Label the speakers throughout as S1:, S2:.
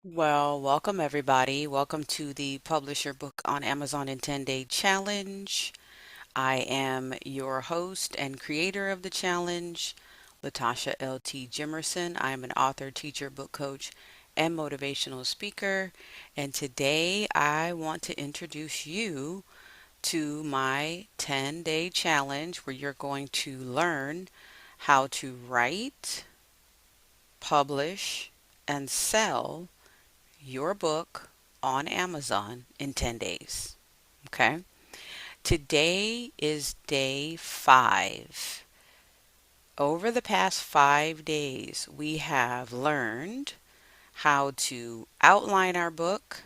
S1: Well, welcome everybody. Welcome to the Publish Your Book on Amazon in 10 Day Challenge. I am your host and creator of the challenge, Latasha L.T. Jimerson. I am an author, teacher, book coach, and motivational speaker. And today I want to introduce you to my 10-day challenge where you're going to learn how to write, publish, and sell your book on Amazon in 10 days. Okay. Today is day 5. Over the past 5 days, we have learned how to outline our book.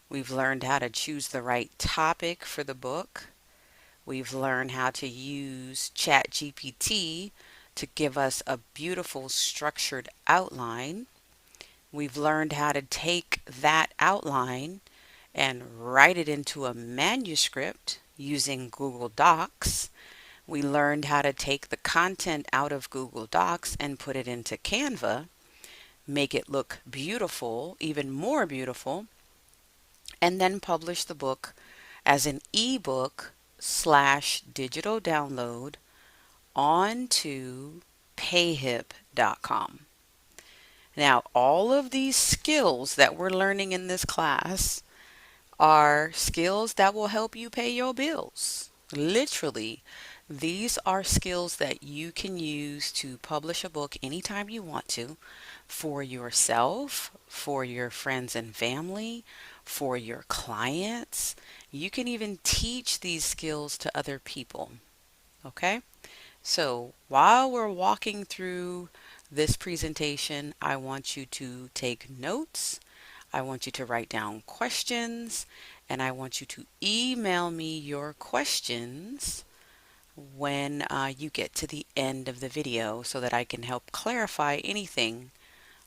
S1: We've learned how to choose the right topic for the book. We've learned how to use ChatGPT to give us a beautiful structured outline. We've learned how to take that outline and write it into a manuscript using Google Docs. We learned how to take the content out of Google Docs and put it into Canva, make it look beautiful, even more beautiful, and then publish the book as an ebook slash digital download onto payhip.com. Now, all of these skills that we're learning in this class are skills that will help you pay your bills. Literally, these are skills that you can use to publish a book anytime you want to for yourself, for your friends and family, for your clients. You can even teach these skills to other people. Okay? So while we're walking through this presentation, I want you to take notes. I want you to write down questions, and I want you to email me your questions when you get to the end of the video so that I can help clarify anything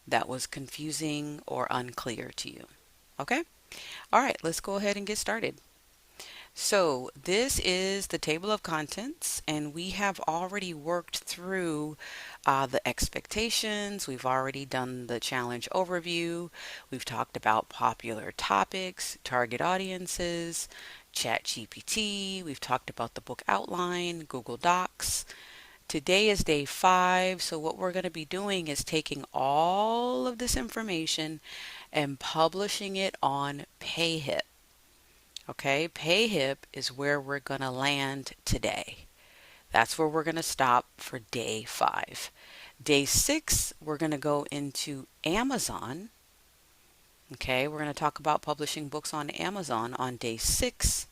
S1: that was confusing or unclear to you. Okay? All right, let's go ahead and get started. So this is the table of contents, and we have already worked through the expectations. We've already done the challenge overview. We've talked about popular topics, target audiences, ChatGPT. We've talked about the book outline, Google Docs. Today is day 5, so what we're going to be doing is taking all of this information and publishing it on Payhip. Okay, Payhip is where we're going to land today. That's where we're going to stop for day 5. Day 6, we're going to go into Amazon. Okay, we're going to talk about publishing books on Amazon on day 6.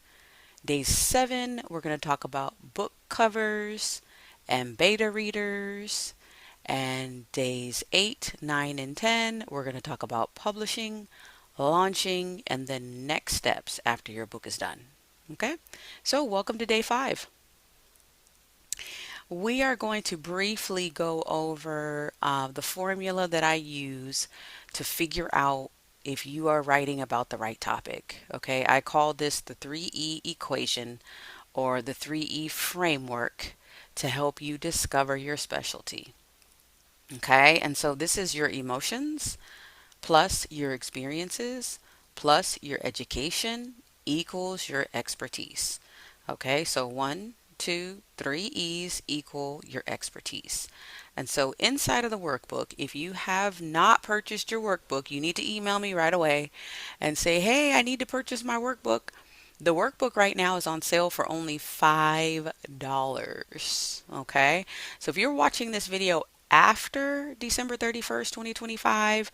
S1: Day 7, we're going to talk about book covers and beta readers. And days 8, 9, and 10, we're going to talk about publishing, launching, and the next steps after your book is done. Okay, so welcome to day 5. We are going to briefly go over the formula that I use to figure out if you are writing about the right topic. Okay, I call this the 3E equation or the 3E framework to help you discover your specialty. Okay, and so this is your emotions plus your experiences plus your education equals your expertise. Okay, so 1, 2, 3 E's equal your expertise. And so inside of the workbook, if you have not purchased your workbook, you need to email me right away and say, hey, I need to purchase my workbook. The workbook right now is on sale for only $5. Okay, so if you're watching this video after December 31st, 2025,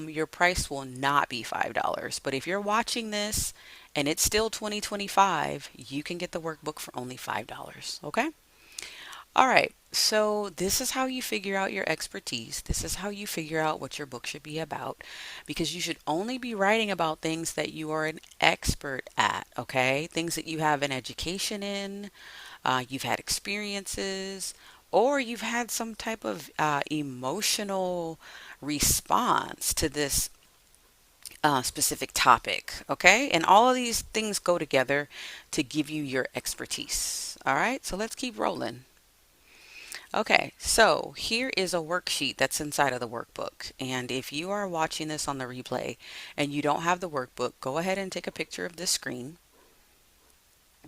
S1: your price will not be $5. But if you're watching this and it's still 2025, you can get the workbook for only $5. Okay? All right. So this is how you figure out your expertise. This is how you figure out what your book should be about, because you should only be writing about things that you are an expert at, okay? Things that you have an education in, you've had experiences, or you've had some type of emotional response to this specific topic, okay? And all of these things go together to give you your expertise. All right, so let's keep rolling. Okay, so here is a worksheet that's inside of the workbook. And if you are watching this on the replay and you don't have the workbook, go ahead and take a picture of this screen.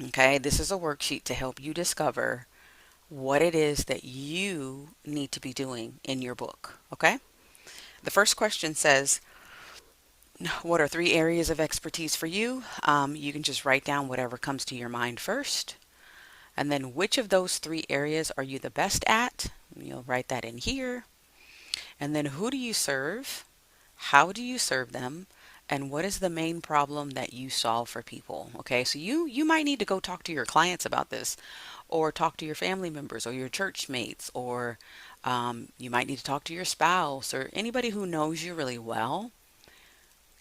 S1: Okay, this is a worksheet to help you discover what it is that you need to be doing in your book. Okay, the first question says, what are three areas of expertise for you? You can just write down whatever comes to your mind first. And then which of those three areas are you the best at? You'll write that in here. And then who do you serve? How do you serve them? And what is the main problem that you solve for people? Okay, so you might need to go talk to your clients about this, or talk to your family members or your church mates, or you might need to talk to your spouse or anybody who knows you really well.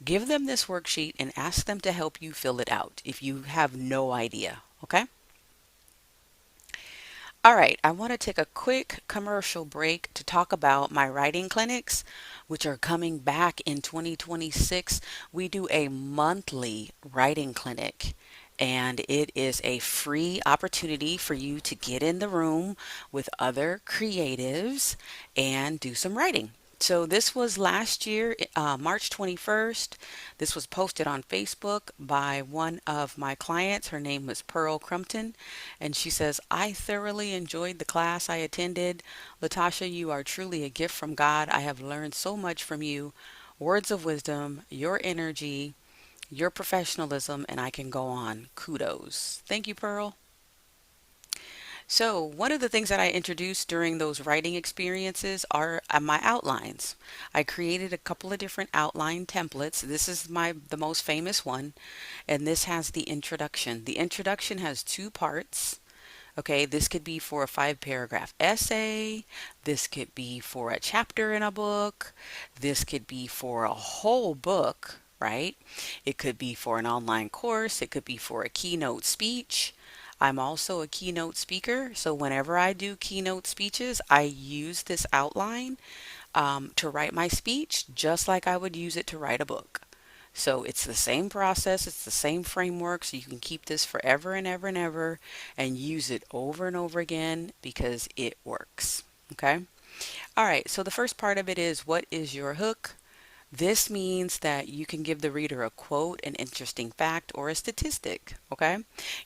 S1: Give them this worksheet and ask them to help you fill it out if you have no idea. Okay? All right, I want to take a quick commercial break to talk about my writing clinics, which are coming back in 2026. We do a monthly writing clinic, and it is a free opportunity for you to get in the room with other creatives and do some writing. So this was last year, March 21st. This was posted on Facebook by one of my clients. Her name was Pearl Crumpton, and she says, I thoroughly enjoyed the class I attended. Latasha, you are truly a gift from God. I have learned so much from you. Words of wisdom, your energy, your professionalism, and I can go on. Kudos. Thank you, Pearl. So, one of the things that I introduced during those writing experiences are my outlines. I created a couple of different outline templates. This is the most famous one, and this has the introduction. The introduction has two parts. Okay, this could be for a 5 paragraph essay. This could be for a chapter in a book. This could be for a whole book, right? It could be for an online course. It could be for a keynote speech. I'm also a keynote speaker, so whenever I do keynote speeches, I use this outline to write my speech just like I would use it to write a book. So it's the same process, it's the same framework, so you can keep this forever and ever and ever and use it over and over again because it works. Okay? All right, so the first part of it is, what is your hook? This means that you can give the reader a quote, an interesting fact, or a statistic. Okay?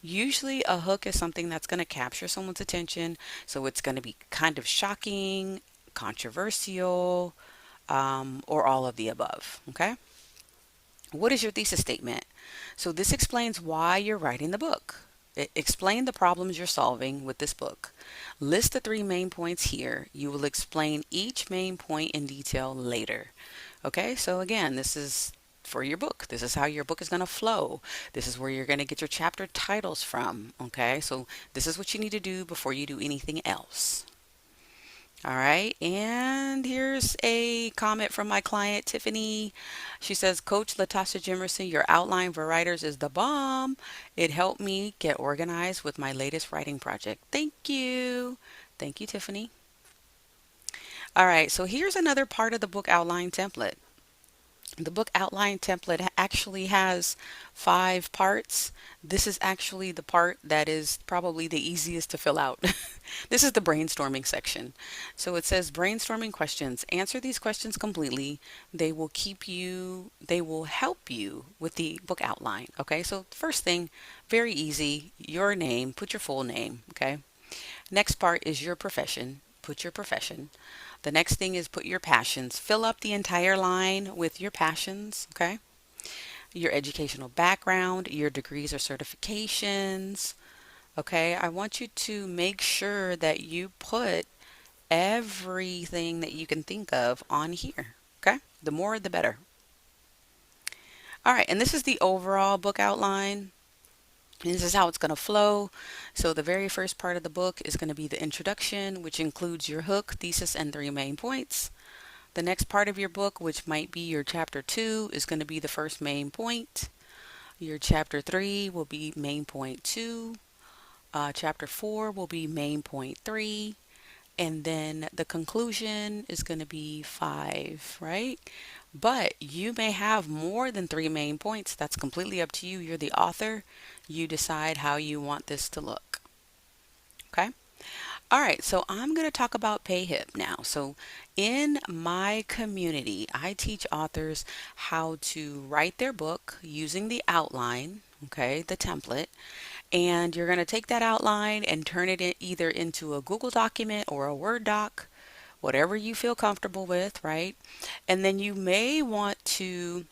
S1: Usually, a hook is something that's going to capture someone's attention, so it's going to be kind of shocking, controversial, or all of the above. Okay? What is your thesis statement? So this explains why you're writing the book. Explain the problems you're solving with this book. List the three main points here. You will explain each main point in detail later. Okay, so again, this is for your book. This is how your book is going to flow. This is where you're going to get your chapter titles from. Okay, so this is what you need to do before you do anything else. All right, and here's a comment from my client, Tiffany. She says, Coach Latasha Jimerson, your outline for writers is the bomb. It helped me get organized with my latest writing project. Thank you. Thank you, Tiffany. All right, so here's another part of the book outline template. The book outline template actually has 5 parts. This is actually the part that is probably the easiest to fill out. This is the brainstorming section. So it says brainstorming questions. Answer these questions completely. They will help you with the book outline. Okay, so first thing, very easy, your name, put your full name. Okay, next part is your profession. Put your profession. The next thing is put your passions. Fill up the entire line with your passions, okay? Your educational background, your degrees or certifications, okay? I want you to make sure that you put everything that you can think of on here, okay? The more, the better. All right, and this is the overall book outline. And this is how it's going to flow. So the very first part of the book is going to be the introduction, which includes your hook, thesis, and 3 main points. The next part of your book, which might be your chapter 2, is going to be the first main point. Your chapter 3 will be main point 2. Chapter 4 will be main point 3. And then the conclusion is going to be 5, right? But you may have more than 3 main points. That's completely up to you. You're the author. You decide how you want this to look. Okay? All right, so I'm going to talk about Payhip now. So, in my community, I teach authors how to write their book using the outline, okay, the template. And you're going to take that outline and turn it either into a Google document or a Word doc, whatever you feel comfortable with, right? And then you may want to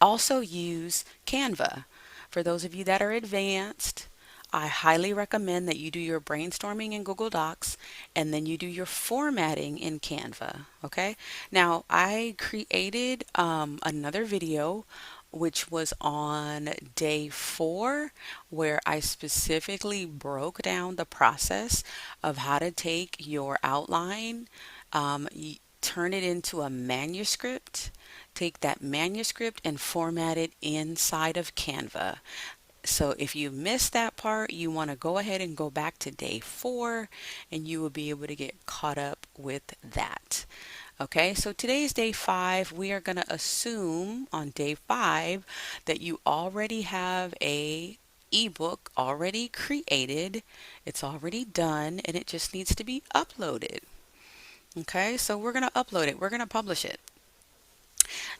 S1: also use Canva. For those of you that are advanced, I highly recommend that you do your brainstorming in Google Docs and then you do your formatting in Canva. Okay. Now, I created another video which was on day 4, where I specifically broke down the process of how to take your outline, turn it into a manuscript, take that manuscript and format it inside of Canva. So if you missed that part, you want to go ahead and go back to day 4 and you will be able to get caught up with that. Okay, so today's day 5. We are going to assume on day 5 that you already have a ebook already created. It's already done and it just needs to be uploaded. Okay, so we're going to upload it. We're going to publish it.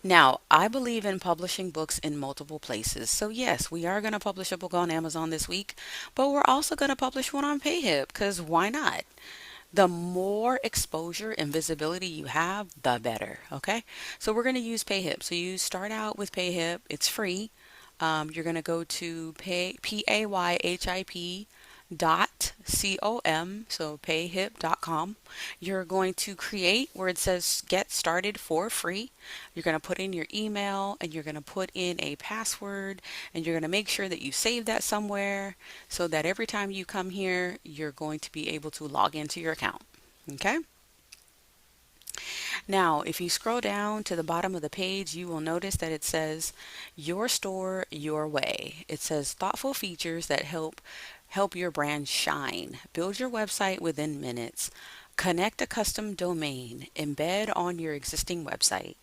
S1: Now, I believe in publishing books in multiple places. So, yes, we are going to publish a book on Amazon this week, but we're also going to publish one on Payhip because why not? The more exposure and visibility you have, the better. Okay, so we're going to use Payhip. So, you start out with Payhip, it's free. You're going to go to Payhip .com, so payhip.com. You're going to create where it says get started for free. You're going to put in your email and you're going to put in a password and you're going to make sure that you save that somewhere so that every time you come here, you're going to be able to log into your account. Okay? Now, if you scroll down to the bottom of the page, you will notice that it says your store your way. It says thoughtful features that help your brand shine. Build your website within minutes. Connect a custom domain. Embed on your existing website.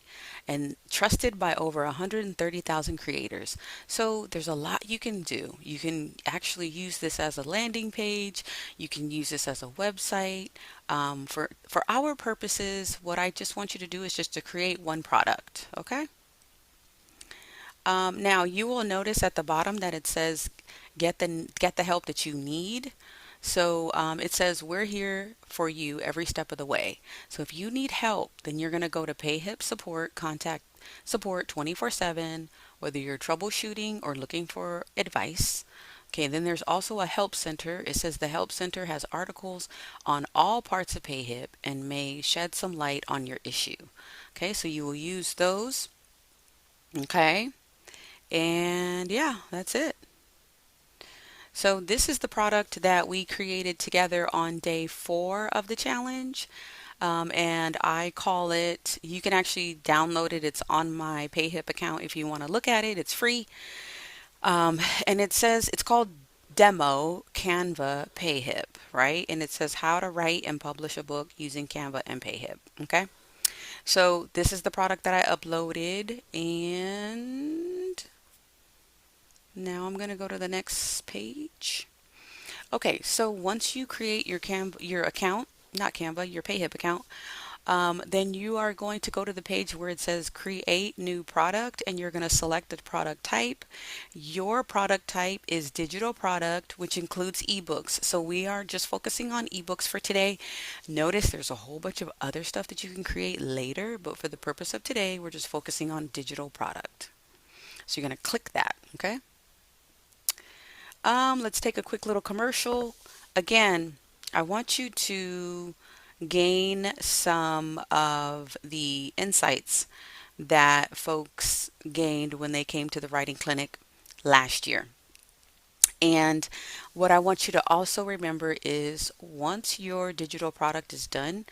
S1: And trusted by over 130,000 creators. So there's a lot you can do. You can actually use this as a landing page. You can use this as a website. For our purposes, what I just want you to do is just to create one product. Okay. Now you will notice at the bottom that it says get the help that you need. So it says we're here for you every step of the way. So if you need help, then you're going to go to Payhip support, contact support 24/7, whether you're troubleshooting or looking for advice. Okay, then there's also a help center. It says the help center has articles on all parts of Payhip and may shed some light on your issue. Okay, so you will use those. Okay. And yeah, that's it. So this is the product that we created together on day 4 of the challenge. And I call it, you can actually download it. It's on my Payhip account if you want to look at it. It's free. And it says, it's called Demo Canva Payhip, right? And it says how to write and publish a book using Canva and Payhip. Okay. So this is the product that I uploaded, and now I'm going to go to the next page. Okay, so once you create your account, not Canva, your Payhip account, then you are going to go to the page where it says create new product and you're going to select the product type. Your product type is digital product, which includes ebooks. So we are just focusing on ebooks for today. Notice there's a whole bunch of other stuff that you can create later, but for the purpose of today, we're just focusing on digital product. So you're going to click that, okay? Let's take a quick little commercial. Again, I want you to gain some of the insights that folks gained when they came to the writing clinic last year. And what I want you to also remember is once your digital product is done,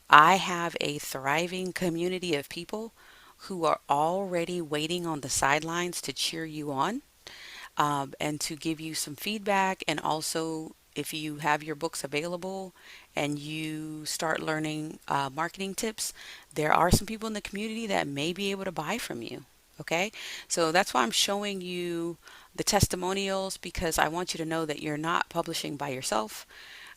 S1: I have a thriving community of people who are already waiting on the sidelines to cheer you on, and to give you some feedback. And also, if you have your books available and you start learning marketing tips, there are some people in the community that may be able to buy from you. Okay, so that's why I'm showing you the testimonials, because I want you to know that you're not publishing by yourself.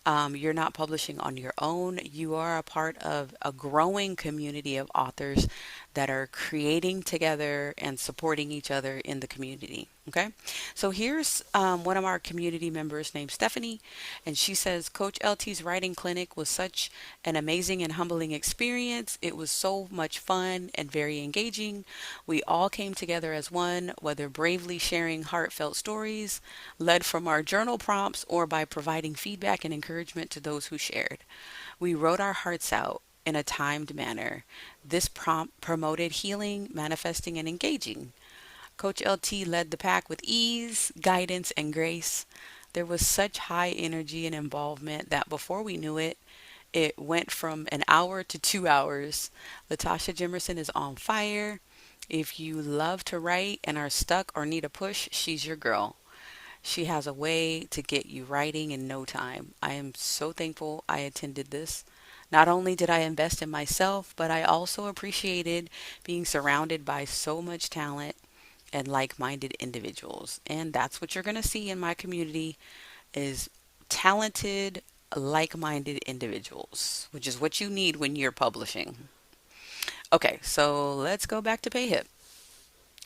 S1: You're not publishing on your own. You are a part of a growing community of authors that are creating together and supporting each other in the community. Okay, so here's one of our community members named Stephanie, and she says Coach LT's writing clinic was such an amazing and humbling experience. It was so much fun and very engaging. We all came together as one, whether bravely sharing heartfelt stories, led from our journal prompts, or by providing feedback and encouragement to those who shared. We wrote our hearts out in a timed manner. This prompt promoted healing, manifesting, and engaging. Coach LT led the pack with ease, guidance, and grace. There was such high energy and involvement that before we knew it, it went from an hour to 2 hours. Latasha Jimerson is on fire. If you love to write and are stuck or need a push, she's your girl. She has a way to get you writing in no time. I am so thankful I attended this. Not only did I invest in myself, but I also appreciated being surrounded by so much talent and like-minded individuals. And that's what you're going to see in my community is talented, like-minded individuals, which is what you need when you're publishing. Okay, so let's go back to Payhip.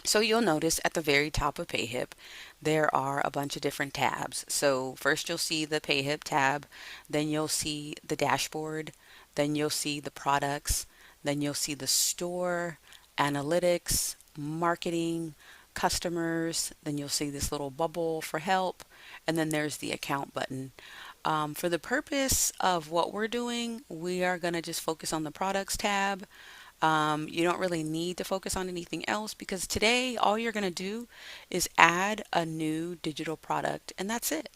S1: So you'll notice at the very top of Payhip, there are a bunch of different tabs. So first you'll see the Payhip tab, then you'll see the dashboard, then you'll see the products, then you'll see the store, analytics, marketing, customers, then you'll see this little bubble for help, and then there's the account button. For the purpose of what we're doing, we are going to just focus on the products tab. You don't really need to focus on anything else because today all you're going to do is add a new digital product and that's it.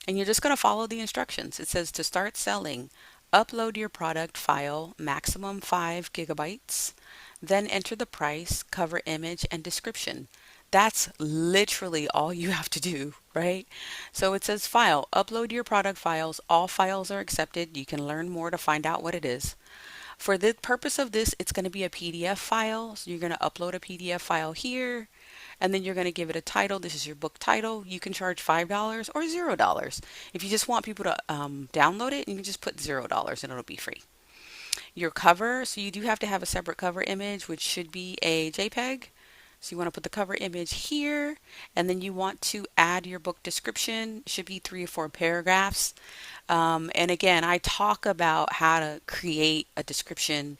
S1: And you're just going to follow the instructions. It says to start selling, upload your product file, maximum 5 gigabytes, then enter the price, cover image, and description. That's literally all you have to do, right? So it says file, upload your product files. All files are accepted. You can learn more to find out what it is. For the purpose of this, it's going to be a PDF file. So you're going to upload a PDF file here, and then you're going to give it a title. This is your book title. You can charge $5 or $0. If you just want people to download it, you can just put $0 and it'll be free. Your cover, so you do have to have a separate cover image, which should be a JPEG. So you want to put the cover image here, and then you want to add your book description. It should be 3 or 4 paragraphs. And again, I talk about how to create a description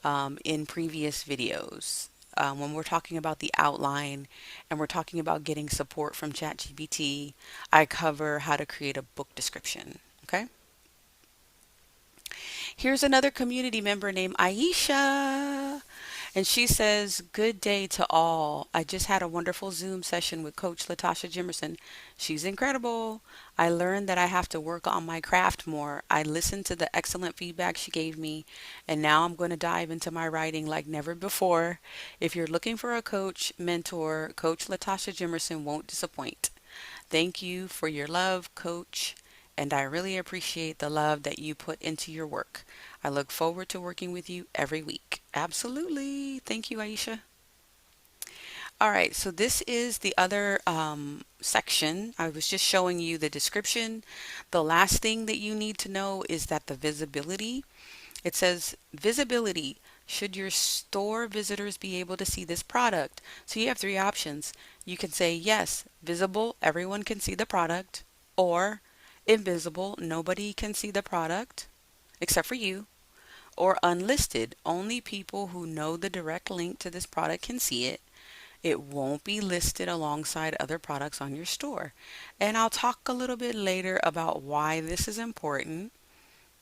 S1: in previous videos. When we're talking about the outline and we're talking about getting support from ChatGPT, I cover how to create a book description. Okay. Here's another community member named Aisha. And she says, good day to all. I just had a wonderful Zoom session with Coach Latasha Jimerson. She's incredible. I learned that I have to work on my craft more. I listened to the excellent feedback she gave me, and now I'm going to dive into my writing like never before. If you're looking for a coach, mentor, Coach Latasha Jimerson won't disappoint. Thank you for your love, Coach, and I really appreciate the love that you put into your work. I look forward to working with you every week. Absolutely. Thank you, Aisha. All right, so this is the other section. I was just showing you the description. The last thing that you need to know is that the visibility, it says visibility. Should your store visitors be able to see this product? So you have 3 options. You can say yes, visible, everyone can see the product, or invisible, nobody can see the product except for you, or unlisted, only people who know the direct link to this product can see it. It won't be listed alongside other products on your store. And I'll talk a little bit later about why this is important,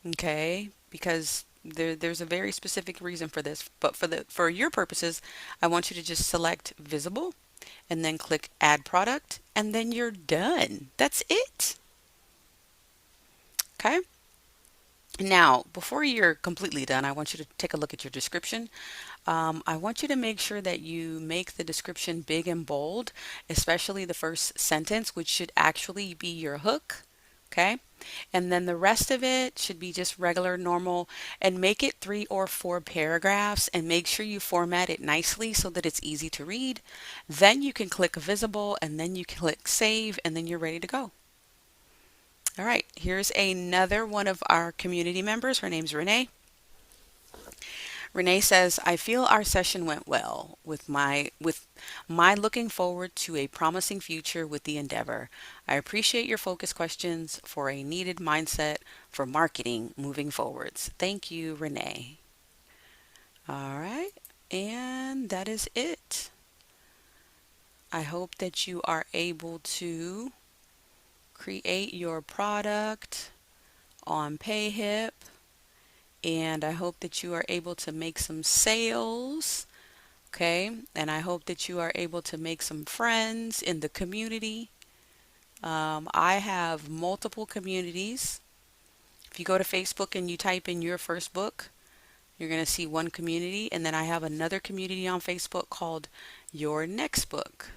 S1: okay? Because there's a very specific reason for this. But for your purposes, I want you to just select visible and then click add product and then you're done. That's it. Okay? Now, before you're completely done, I want you to take a look at your description. I want you to make sure that you make the description big and bold, especially the first sentence, which should actually be your hook. Okay. And then the rest of it should be just regular, normal, and make it 3 or 4 paragraphs and make sure you format it nicely so that it's easy to read. Then you can click visible and then you click save and then you're ready to go. All right, here's another one of our community members. Her name's Renee. Renee says, I feel our session went well with my looking forward to a promising future with the endeavor. I appreciate your focus questions for a needed mindset for marketing moving forwards. Thank you, Renee. All right, and that is it. I hope that you are able to create your product on Payhip, and I hope that you are able to make some sales. Okay, and I hope that you are able to make some friends in the community. I have multiple communities. If you go to Facebook and you type in your first book, you're going to see one community, and then I have another community on Facebook called Your Next Book,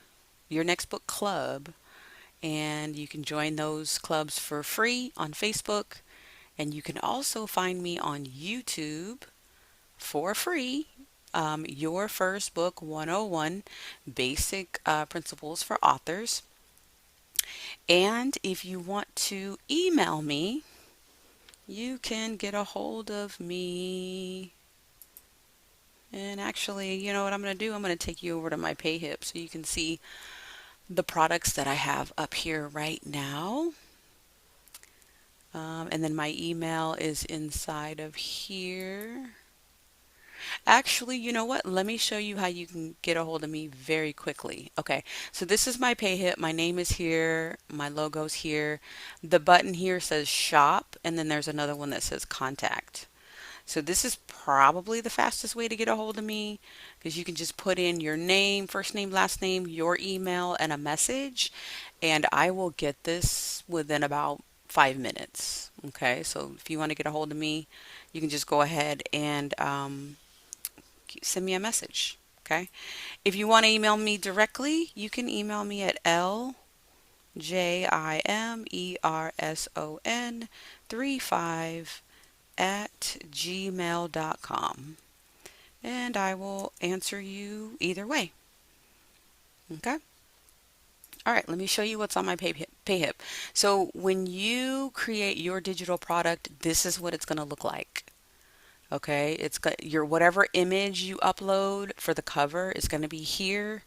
S1: Your Next Book Club, and you can join those clubs for free on Facebook, and you can also find me on YouTube for free. Your First Book 101 Basic Principles for Authors. And if you want to email me, you can get a hold of me. And actually, you know what I'm going to do? I'm going to take you over to my Payhip so you can see the products that I have up here right now. And then my email is inside of here. Actually, you know what? Let me show you how you can get a hold of me very quickly. Okay, so this is my Payhip. My name is here. My logo's here. The button here says shop, and then there's another one that says contact. So this is probably the fastest way to get a hold of me because you can just put in your name, first name, last name, your email, and a message, and I will get this within about 5 minutes. Okay, so if you want to get a hold of me, you can just go ahead and send me a message. Okay. If you want to email me directly, you can email me at ljimerson35 at gmail.com, and I will answer you either way. Okay. All right, let me show you what's on my Payhip. So when you create your digital product, this is what it's going to look like. Okay, it's got your whatever image you upload for the cover is going to be here,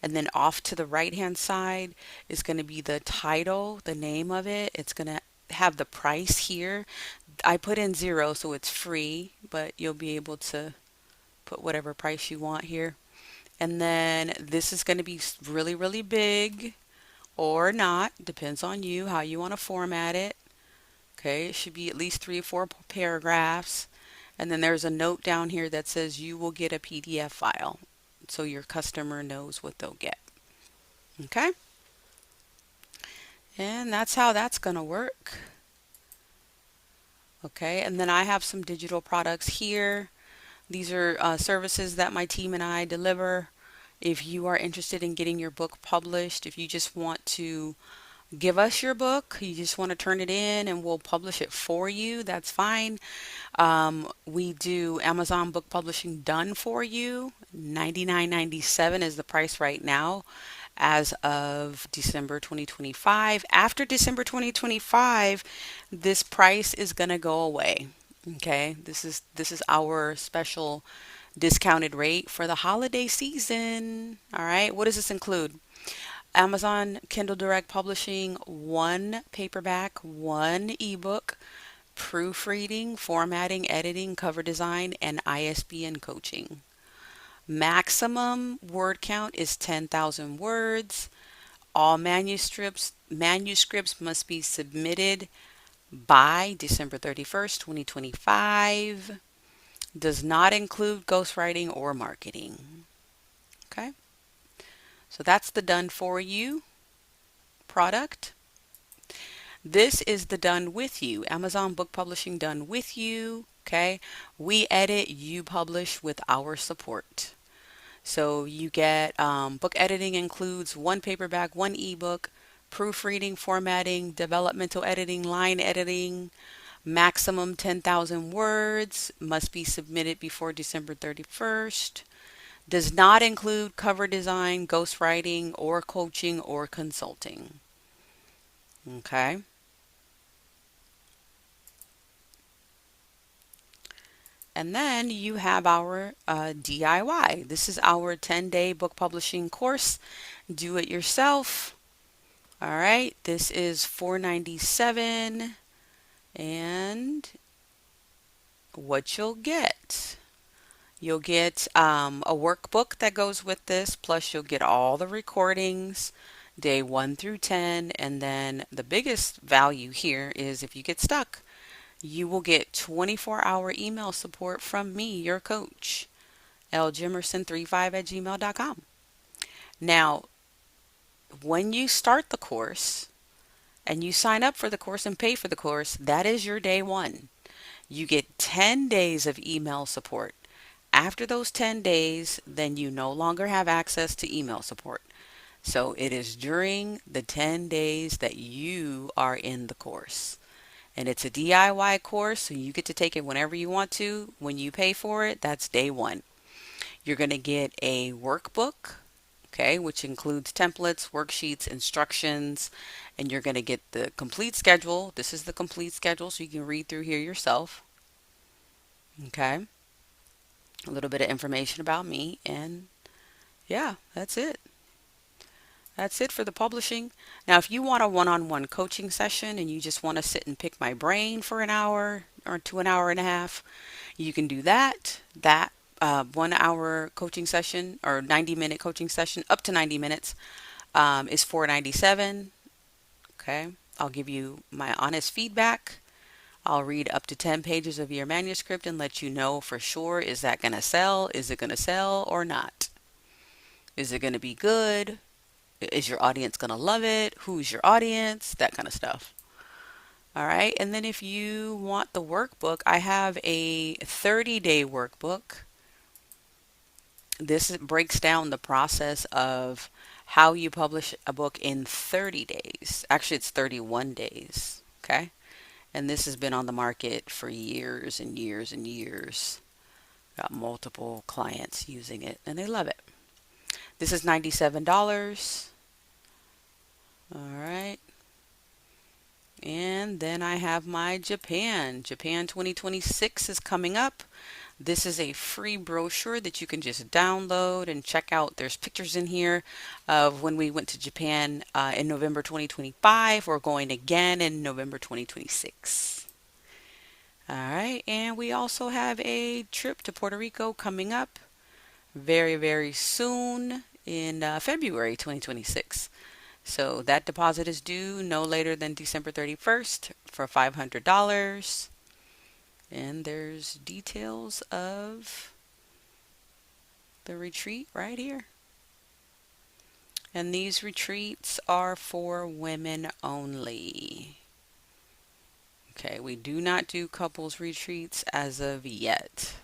S1: and then off to the right hand side is going to be the title, the name of it. It's going to have the price here. I put in 0, so it's free, but you'll be able to put whatever price you want here. And then this is going to be really, really big or not, depends on you how you want to format it. Okay, it should be at least 3 or 4 paragraphs. And then there's a note down here that says you will get a PDF file so your customer knows what they'll get. Okay? And that's how that's going to work. Okay, and then I have some digital products here. These are services that my team and I deliver. If you are interested in getting your book published, if you just want to give us your book, you just want to turn it in and we'll publish it for you, that's fine. We do Amazon book publishing done for you. $99.97 is the price right now as of December 2025. After December 2025, this price is going to go away. Okay, this is our special discounted rate for the holiday season. All right, what does this include? Amazon Kindle Direct Publishing, 1 paperback, 1 ebook, proofreading, formatting, editing, cover design, and ISBN coaching. Maximum word count is 10,000 words. All manuscripts must be submitted by December 31st, 2025. Does not include ghostwriting or marketing. Okay? So that's the done for you product. This is the done with you. Amazon Book Publishing done with you. Okay. We edit, you publish with our support. So you get book editing includes 1 paperback, 1 ebook, proofreading, formatting, developmental editing, line editing, maximum 10,000 words, must be submitted before December 31st. Does not include cover design, ghostwriting, or coaching or consulting. Okay. And then you have our DIY. This is our 10-day book publishing course. Do it yourself. All right, this is $4.97, and what you'll get a workbook that goes with this, plus you'll get all the recordings, day 1 through 10, and then the biggest value here is if you get stuck, you will get 24-hour email support from me, your coach, ljimerson35@gmail.com. Now, when you start the course and you sign up for the course and pay for the course, that is your day 1. You get 10 days of email support. After those 10 days, then you no longer have access to email support. So it is during the 10 days that you are in the course. And it's a DIY course, so you get to take it whenever you want to. When you pay for it, that's day 1. You're going to get a workbook, okay, which includes templates, worksheets, instructions, and you're going to get the complete schedule. This is the complete schedule, so you can read through here yourself. Okay, a little bit of information about me, and yeah, that's it. That's it for the publishing. Now, if you want a one-on-one coaching session and you just want to sit and pick my brain for an hour or to an hour and a half, you can do that. That 1 hour coaching session or 90-minute coaching session, up to 90 minutes, is $4.97. Okay, I'll give you my honest feedback. I'll read up to 10 pages of your manuscript and let you know for sure, is that going to sell? Is it going to sell or not? Is it going to be good? Is your audience going to love it? Who's your audience? That kind of stuff. All right. And then if you want the workbook, I have a 30-day workbook. This breaks down the process of how you publish a book in 30 days. Actually, it's 31 days. Okay. And this has been on the market for years and years and years. Got multiple clients using it and they love it. This is $97. All right. And then I have my Japan. Japan 2026 is coming up. This is a free brochure that you can just download and check out. There's pictures in here of when we went to Japan in November 2025. We're going again in November 2026. All right. And we also have a trip to Puerto Rico coming up very, very soon in February 2026. So that deposit is due no later than December 31st for $500. And there's details of the retreat right here. And these retreats are for women only. Okay, we do not do couples retreats as of yet.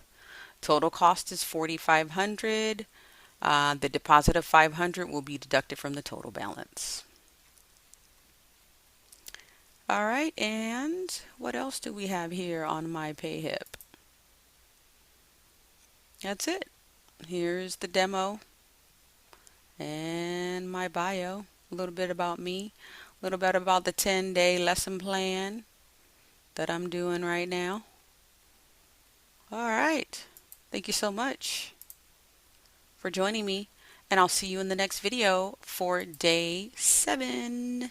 S1: Total cost is $4,500. The deposit of $500 will be deducted from the total balance. All right, and what else do we have here on my Payhip? That's it. Here's the demo and my bio. A little bit about me, a little bit about the 10-day lesson plan that I'm doing right now. All right. Thank you so much for joining me, and I'll see you in the next video for day 7.